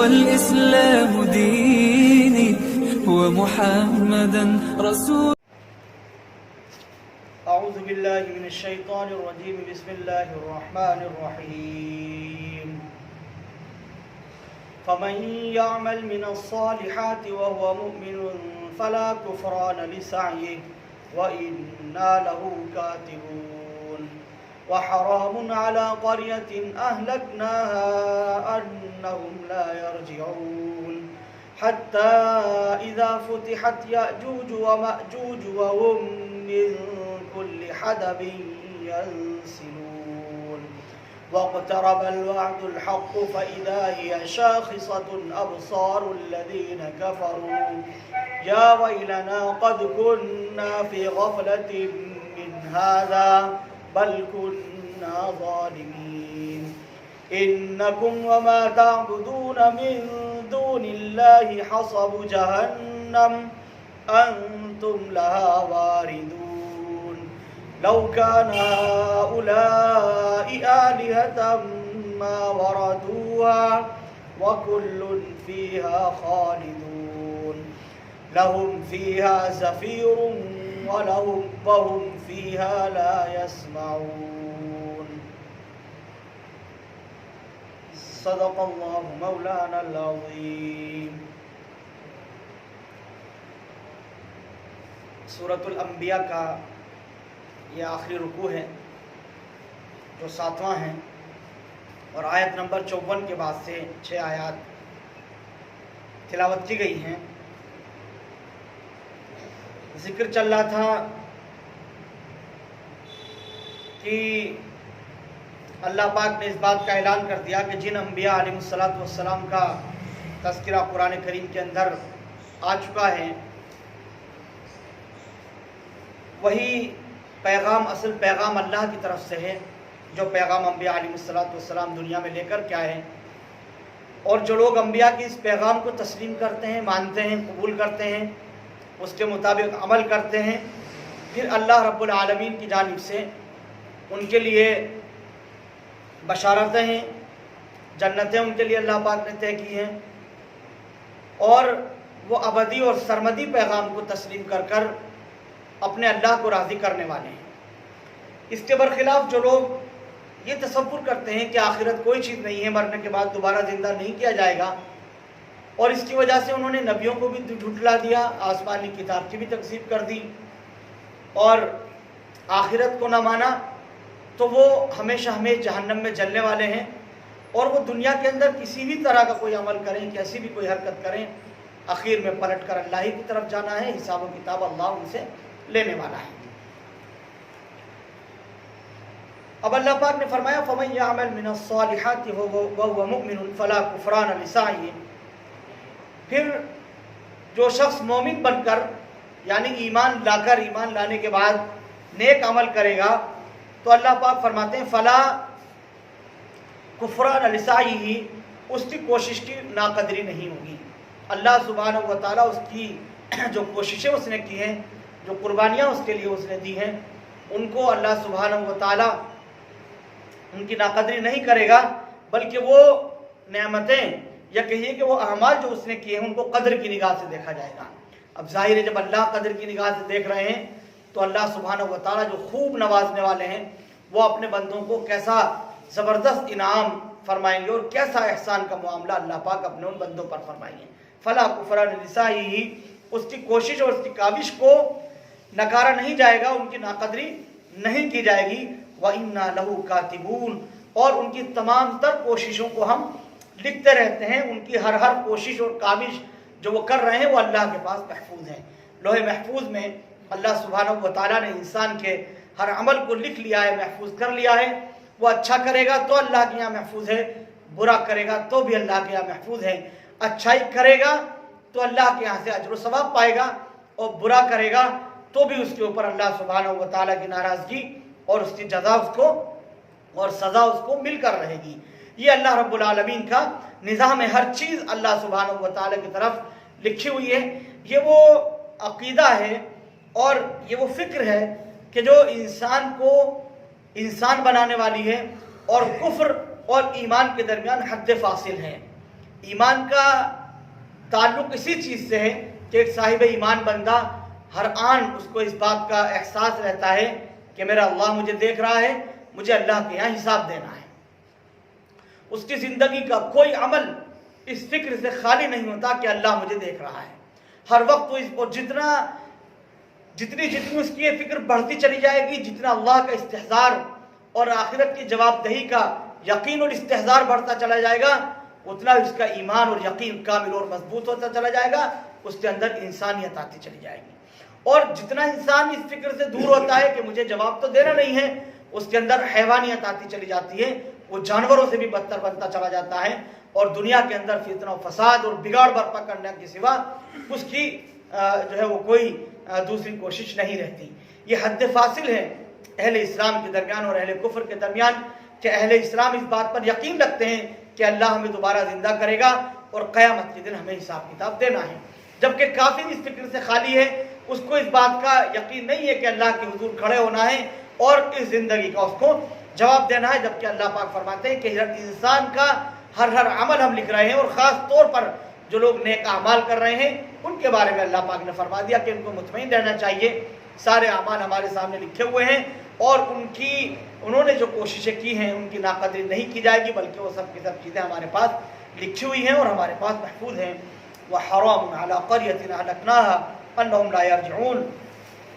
والإسلام ديني ومحمدا رسول. أعوذ بالله من الشيطان الرجيم. بسم الله الرحمن الرحيم. فمن يعمل من الصالحات وهو مؤمن فلا كفران لسعيه وإنا له كاتبون. وحرام على قرية أهلكناها أنهم لا يرجعون حتى إذا فتحت يأجوج ومأجوج وهم من كل حدب ينسلون. واقترب الوعد الحق فإذا هي شاخصة أبصار الذين كفروا يا ويلنا قد كنا في غفلة من هذا بل كنا ظالمين. إنكم وما تعبدون من دون الله حصب جهنم أنتم لها واردون. لو كان هؤلاء آلهة ما وردوها وكل فيها خالدون. لهم فيها زفير وهم فيها لا يسمعون. صدق اللہ مولانا العظیم. سورۃ الانبیاء کا یہ آخری رکوع ہے جو 7واں ہے، اور آیت نمبر 54 کے بعد سے 6 آیات تلاوت کی گئی ہیں. ذکر چل رہا تھا کہ اللہ پاک نے اس بات کا اعلان کر دیا کہ جن انبیاء علیہ السلام کا تذکرہ قرآن کریم کے اندر آ چکا ہے، وہی پیغام، اصل پیغام اللہ کی طرف سے ہے، جو پیغام انبیاء علیہ السلام دنیا میں لے کر کے آئے ہیں. اور جو لوگ انبیاء کے اس پیغام کو تسلیم کرتے ہیں، مانتے ہیں، قبول کرتے ہیں، اس کے مطابق عمل کرتے ہیں، پھر اللہ رب العالمین کی جانب سے ان کے لیے بشارتیں ہیں، جنتیں ان کے لیے اللہ پاک نے طے کی ہیں، اور وہ ابدی اور سرمدی پیغام کو تسلیم کر کر اپنے اللہ کو راضی کرنے والے ہیں. اس کے برخلاف جو لوگ یہ تصور کرتے ہیں کہ آخرت کوئی چیز نہیں ہے، مرنے کے بعد دوبارہ زندہ نہیں کیا جائے گا، اور اس کی وجہ سے انہوں نے نبیوں کو بھی جھٹلا دیا، آسمانی کتاب کی بھی تکذیب کر دی، اور آخرت کو نہ مانا، تو وہ ہمیشہ جہنم میں جلنے والے ہیں. اور وہ دنیا کے اندر کسی بھی طرح کا کوئی عمل کریں، کیسی بھی کوئی حرکت کریں، آخر میں پلٹ کر اللہ ہی کی طرف جانا ہے. حساب و کتاب اللہ ان سے لینے والا ہے. اب اللہ پاک نے فرمایا فَمَن يَعْمَلْ مِنَ الصَّالِحَاتِ وَهُوَ مُؤْمِنٌ فَلَا كُفْرَانَ لِسَعْيِهِ. پھر جو شخص مومن بن کر، یعنی ایمان لانے کے بعد نیک عمل کرے گا، تو اللہ پاک فرماتے ہیں فلا کفران لسعیہ، اس کی کوشش کی ناقدری نہیں ہوگی. اللہ سبحانہ و تعالیٰ اس کی جو کوششیں اس نے کی ہیں، جو قربانیاں اس کے لیے اس نے دی ہیں، ان کو اللہ سبحانہ و تعالیٰ ان کی ناقدری نہیں کرے گا، بلکہ وہ نعمتیں یا کہیے کہ وہ اعمال جو اس نے کیے ہیں ان کو قدر کی نگاہ سے دیکھا جائے گا. اب ظاہر ہے جب اللہ قدر کی نگاہ سے دیکھ رہے ہیں تو اللہ سبحانہ و تعالیٰ جو خوب نوازنے والے ہیں وہ اپنے بندوں کو کیسا زبردست انعام فرمائیں گے اور کیسا احسان کا معاملہ اللہ پاک اپنے ان بندوں پر فرمائیں گے. فلا کفران لسعیہ، اس کی کوشش اور اس کی کاوش کو نکارا نہیں جائے گا، ان کی ناقدری نہیں کی جائے گی. وَإِنَّا لَهُ كَاتِبُونَ، اور ان کی تمام تر کوششوں کو ہم لکھتے رہتے ہیں. ان کی ہر کوشش اور کاوش جو وہ کر رہے ہیں وہ اللہ کے پاس محفوظ ہیں. لوح محفوظ میں اللہ سبحانہ و تعالیٰ نے انسان کے ہر عمل کو لکھ لیا ہے، محفوظ کر لیا ہے. وہ اچھا کرے گا تو اللہ کے یہاں محفوظ ہے، برا کرے گا تو بھی اللہ کے یہاں محفوظ ہے. اچھائی کرے گا تو اللہ کے یہاں سے اجر و ثواب پائے گا، اور برا کرے گا تو بھی اس کے اوپر اللہ سبحانہ و تعالیٰ کی ناراضگی اور اس کی جزا اس کو اور سزا اس کو مل کر رہے گی. یہ اللہ رب العالمین کا نظام ہے. ہر چیز اللہ سبحانہ و تعالیٰ کی طرف لکھی ہوئی ہے. یہ وہ عقیدہ ہے اور یہ وہ فکر ہے کہ جو انسان کو انسان بنانے والی ہے اور کفر اور ایمان کے درمیان حد فاصل ہے. ایمان کا تعلق اسی چیز سے ہے کہ ایک صاحب ایمان بندہ ہر آن اس کو اس بات کا احساس رہتا ہے کہ میرا اللہ مجھے دیکھ رہا ہے، مجھے اللہ کے یہاں حساب دینا ہے۔ اس کی زندگی کا کوئی عمل اس فکر سے خالی نہیں ہوتا کہ اللہ مجھے دیکھ رہا ہے۔ ہر وقت وہ اس کو جتنی اس کی یہ فکر بڑھتی چلی جائے گی، جتنا اللہ کا استحضار اور آخرت کی جواب دہی کا یقین اور استحضار بڑھتا چلا جائے گا، اتنا اس کا ایمان اور یقین کامل اور مضبوط ہوتا چلا جائے گا، اس کے اندر انسانیت آتی چلی جائے گی۔ اور جتنا انسان اس فکر سے دور ہوتا ہے کہ مجھے جواب تو دینا نہیں ہے، اس کے اندر حیوانیت آتی چلی جاتی ہے، وہ جانوروں سے بھی بدتر بنتا چلا جاتا ہے، اور دنیا کے اندر فتنہ و فساد اور بگاڑ برپا کرنے کے سوا اس کی جو ہے وہ کوئی دوسری کوشش نہیں رہتی۔ یہ حد فاصل ہے اہل اسلام کے درمیان اور اہل کفر کے درمیان کہ اہل اسلام اس بات پر یقین رکھتے ہیں کہ اللہ ہمیں دوبارہ زندہ کرے گا اور قیامت کے دن ہمیں حساب کتاب دینا ہے، جبکہ کافر اس فکر سے خالی ہے، اس کو اس بات کا یقین نہیں ہے کہ اللہ کے حضور کھڑے ہونا ہے اور اس زندگی کا اس کو جواب دینا ہے، جبکہ اللہ پاک فرماتے ہیں کہ انسان کا ہر عمل ہم لکھ رہے ہیں، اور خاص طور پر جو لوگ نیک اعمال کر رہے ہیں ان کے بارے میں اللہ پاک نے فرما دیا کہ ان کو مطمئن رہنا چاہیے، سارے اعمال ہمارے سامنے لکھے ہوئے ہیں، اور انہوں نے جو کوششیں کی ہیں ان کی ناقدری نہیں کی جائے گی، بلکہ وہ سب کی سب چیزیں ہمارے پاس لکھی ہوئی ہیں اور ہمارے پاس محفوظ ہیں۔ وَحَرَامٌ عَلَىٰ قَرْيَةٍ أَهْلَكْنَاهَا أَنَّهُمْ لَا يَرْجِعُونَ،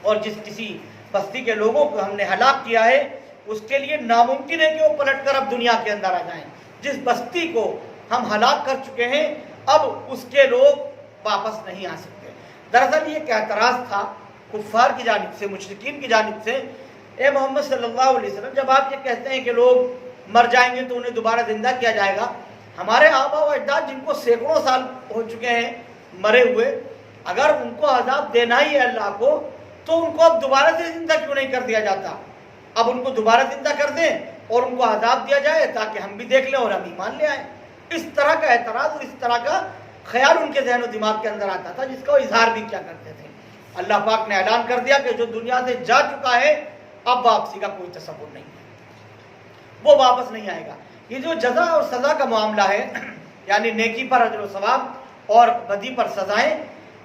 اور جس کسی بستی کے لوگوں کو ہم نے ہلاک کیا ہے اس کے لیے ناممکن ہے کہ وہ پلٹ کر اب دنیا کے اندر آ جائیں۔ جس بستی کو ہم ہلاک کر چکے ہیں اب اس کے لوگ واپس نہیں آ سکتے۔ دراصل یہ ایک اعتراض تھا کفار کی جانب سے، مشرکین کی جانب سے، اے محمد صلی اللہ علیہ وسلم، جب آپ یہ کہتے ہیں کہ لوگ مر جائیں گے تو انہیں دوبارہ زندہ کیا جائے گا، ہمارے آبا و اجداد جن کو سینکڑوں سال ہو چکے ہیں مرے ہوئے، اگر ان کو عذاب دینا ہی ہے اللہ کو تو ان کو اب دوبارہ سے زندہ کیوں نہیں کر دیا جاتا؟ اب ان کو دوبارہ زندہ کر دیں اور ان کو عذاب دیا جائے تاکہ ہم بھی دیکھ لیں اور ہم ایمان لے آئیں۔ اس طرح کا اعتراض اور اس طرح کا خیال ان کے ذہن و دماغ کے اندر آتا تھا، جس کا وہ اظہار بھی کیا کرتے تھے۔ اللہ پاک نے اعلان کر دیا کہ جو دنیا سے جا چکا ہے اب واپسی کا کوئی تصور نہیں ہے، وہ واپس نہیں آئے گا۔ یہ جو جزا اور سزا کا معاملہ ہے، یعنی نیکی پر اجر و ثواب اور بدی پر سزائیں،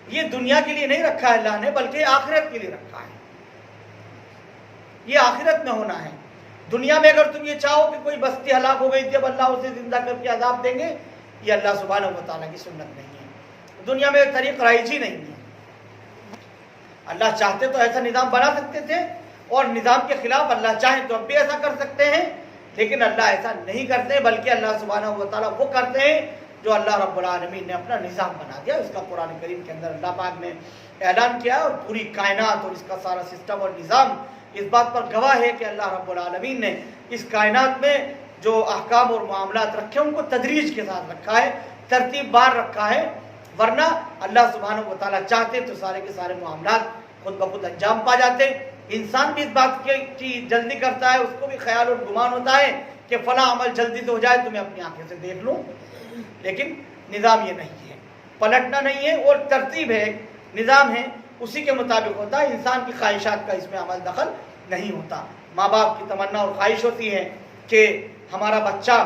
یہ دنیا کے لیے نہیں رکھا ہے اللہ نے، بلکہ آخرت کے لیے رکھا ہے۔ یہ آخرت میں ہونا ہے۔ دنیا میں اگر تم یہ چاہو کہ کوئی بستی ہلاک ہو گئی تھی اب اللہ اسے زندہ کر کے عذاب دیں گے، یہ اللہ سبحانہ و تعالیٰ کی سنت نہیں ہے، دنیا میں طریق رائج ہی نہیں ہے۔ اللہ چاہتے تو ایسا نظام بنا سکتے تھے، اور نظام کے خلاف اللہ چاہے تو اب بھی ایسا کر سکتے ہیں، لیکن اللہ ایسا نہیں کرتے، بلکہ اللہ سبحانہ و تعالیٰ وہ کرتے ہیں جو اللہ رب العالمین نے اپنا نظام بنا دیا۔ اس کا قرآن کریم کے اندر اللہ پاک نے اعلان کیا، اور پوری کائنات اور اس کا سارا سسٹم اور نظام اس بات پر گواہ ہے کہ اللہ رب العالمین نے اس کائنات میں جو احکام اور معاملات رکھے ان کو تدریج کے ساتھ رکھا ہے، ترتیب بار رکھا ہے، ورنہ اللہ سبحانہ و تعالیٰ چاہتے تو سارے کے سارے معاملات خود بخود انجام پا جاتے۔ انسان بھی اس بات کی جلدی کرتا ہے، اس کو بھی خیال اور گمان ہوتا ہے کہ فلاں عمل جلدی سے ہو جائے تو میں اپنی آنکھیں سے دیکھ لوں، لیکن نظام یہ نہیں ہے، پلٹنا نہیں ہے، اور ترتیب ہے، نظام ہے، اسی کے مطابق ہوتا ہے۔ انسان کی خواہشات کا اس میں عمل دخل نہیں ہوتا۔ ماں باپ کی تمنا اور خواہش ہوتی ہے کہ ہمارا بچہ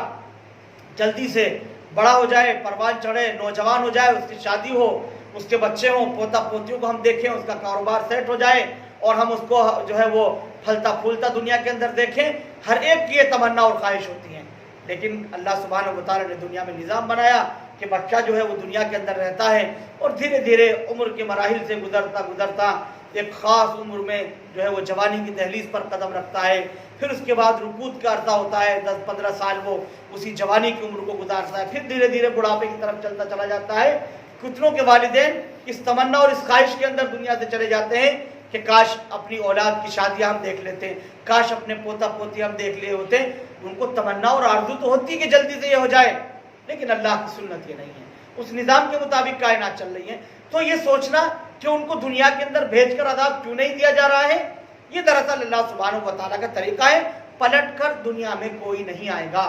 جلدی سے بڑا ہو جائے، پروان چڑھے، نوجوان ہو جائے، اس کی شادی ہو، اس کے بچے ہوں، پوتا پوتیوں کو ہم دیکھیں، اس کا کاروبار سیٹ ہو جائے اور ہم اس کو جو ہے وہ پھلتا پھولتا دنیا کے اندر دیکھیں۔ ہر ایک کی یہ تمنا اور خواہش ہوتی ہے، لیکن اللہ سبحانہ و تعالیٰ نے دنیا میں نظام بنایا کہ بچہ جو ہے وہ دنیا کے اندر رہتا ہے، اور دھیرے دھیرے عمر کے مراحل سے گزرتا ایک خاص عمر میں جو ہے وہ جوانی کی دہلیز پر قدم رکھتا ہے، پھر اس کے بعد رکود کا عرصہ ہوتا ہے، 10-15 سال وہ اسی جوانی کی عمر کو گزارتا ہے، پھر دھیرے دھیرے بڑھاپے کی طرف چلتا چلا جاتا ہے۔ کتنوں کے والدین اس تمنا اور اس خواہش کے اندر دنیا سے چلے جاتے ہیں کہ کاش اپنی اولاد کی شادیاں ہم دیکھ لیتے، کاش اپنے پوتا پوتی ہم دیکھ لیے ہوتے۔ ان کو تمنا اور آرزو تو ہوتی کہ جلدی سے یہ ہو جائے، لیکن اللہ کی سنت یہ نہیں ہے، اس نظام کے مطابق کائنات چل رہی ہے۔ تو یہ سوچنا کہ ان کو دنیا کے اندر بھیج کر عذاب کیوں نہیں دیا جا رہا ہے، یہ دراصل اللہ سبحانہ و تعالیٰ کا طریقہ ہے۔ پلٹ کر دنیا میں کوئی نہیں آئے گا،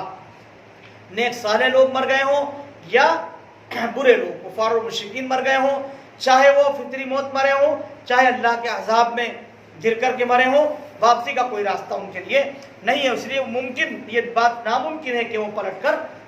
نیک صالح لوگ مر گئے ہوں یا برے لوگ کفار و مشرکین مر گئے ہوں، چاہے وہ فطری موت مرے ہوں، چاہے اللہ کے عذاب میں گر کر کے مرے ہوں، واپسی کا کوئی راستہ ان کے لیے نہیں ہے۔ اس لیے ممکن یہ بات ناممکن ہے کہ وہ پلٹ کر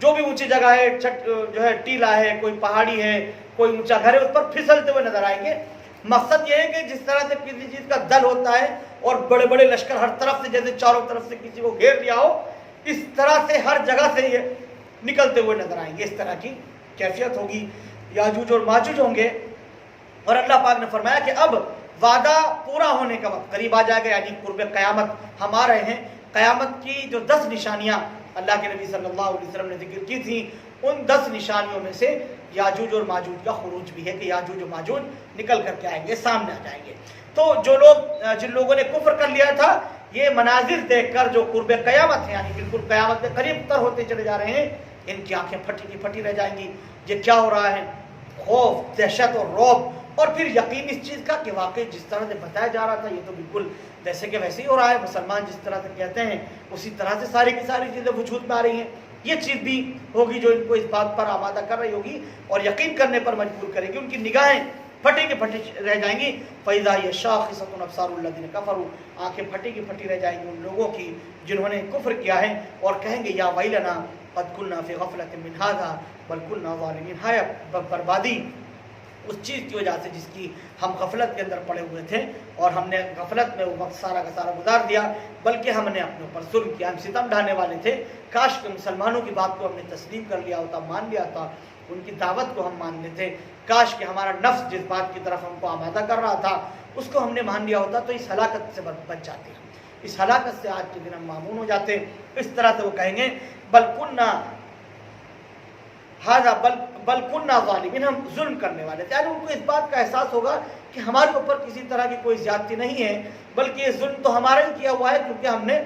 جو بھی اونچی جگہ ہے, جو ہے ٹیلا ہے, کوئی پہاڑی ہے, کوئی اونچا گھر ہے, اس پر پھسلتے ہوئے نظر آئیں گے. مقصد یہ ہے کہ جس طرح سے کسی چیز کا دل ہوتا ہے اور بڑے بڑے لشکر ہر طرف سے, جیسے چاروں طرف سے کسی کو گھیر لیا ہو, اس طرح سے ہر جگہ سے یہ نکلتے ہوئے نظر آئیں گے. اس طرح کی کیفیت ہوگی. یاجوج اور ماجوج ہوں گے. اور اللہ پاک نے فرمایا کہ اب وعدہ پورا ہونے کا وقت قریب آ جائے گا, یعنی قرب قیامت ہم آ رہے ہیں. قیامت کی جو 10 نشانیاں اللہ کے نبی صلی اللہ علیہ وسلم نے ذکر کی تھیں, ان 10 نشانیوں میں سے یاجوج اور ماجوج کا خروج بھی ہے, کہ یاجوج اور ماجوج نکل کر کے آئیں گے, سامنے آ جائیں گے. تو جن لوگوں نے کفر کر لیا تھا, یہ مناظر دیکھ کر جو قرب قیامت ہے, یعنی بالکل قیامت کے قریب تر ہوتے چلے جا رہے ہیں, ان کی آنکھیں پھٹی کی پھٹی رہ جائیں گی. یہ کیا ہو رہا ہے؟ خوف, دہشت اور رعب, اور پھر یقین اس چیز کا کہ واقعی جس طرح سے بتایا جا رہا تھا یہ تو بالکل جیسے کہ ویسے ہی ہو رہا ہے. مسلمان جس طرح سے کہتے ہیں اسی طرح سے ساری کی ساری چیزیں وجود میں آ رہی ہیں. یہ چیز بھی ہوگی جو ان کو اس بات پر آمادہ کر رہی ہوگی اور یقین کرنے پر مجبور کرے گی. ان کی نگاہیں پھٹی کی پھٹی رہ جائیں گی. فَإِذَا هِيَ شَاخِصَةٌ أَبْصَارُ الَّذِينَ كَفَرُوا, آنکھیں پھٹی کی پھٹی رہ جائیں گی ان لوگوں کی جنہوں نے کفر کیا ہے, اور کہیں گے یا ویلنا قد كنا في غفلة من هذا بل كنا ظالمين. ہائے بربادی اس چیز کی وجہ سے جس کی ہم غفلت کے اندر پڑے ہوئے تھے, اور ہم نے غفلت میں وہ وقت سارا کا سارا گزار دیا, بلکہ ہم نے اپنے اوپر ظلم کیا, ہم ستم ڈھانے والے تھے. کاش کہ مسلمانوں کی بات کو ہم نے تسلیم کر لیا ہوتا, مان لیا تھا, ان کی دعوت کو ہم مان لیتے. کاش کہ ہمارا نفس جس بات کی طرف ہم کو آمادہ کر رہا تھا اس کو ہم نے مان لیا ہوتا, تو اس ہلاکت سے بچ جاتے. اس ہلاکت سے آج کے دن ہم معمون ہو جاتے. اس طرح سے وہ کہیں گے بل کننا بل کننا ظالمین, ہم ظلم کرنے والے تھے. یعنی ان کو اس بات کا احساس ہوگا کہ ہمارے اوپر کسی طرح کی کوئی زیادتی نہیں ہے, بلکہ یہ ظلم تو ہمارا ہی کیا ہوا ہے, کیونکہ ہم نے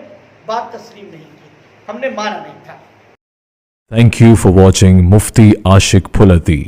بات تسلیم نہیں کی, ہم نے مانا نہیں تھا. Thank you for watching Mufti Ashik Phulati.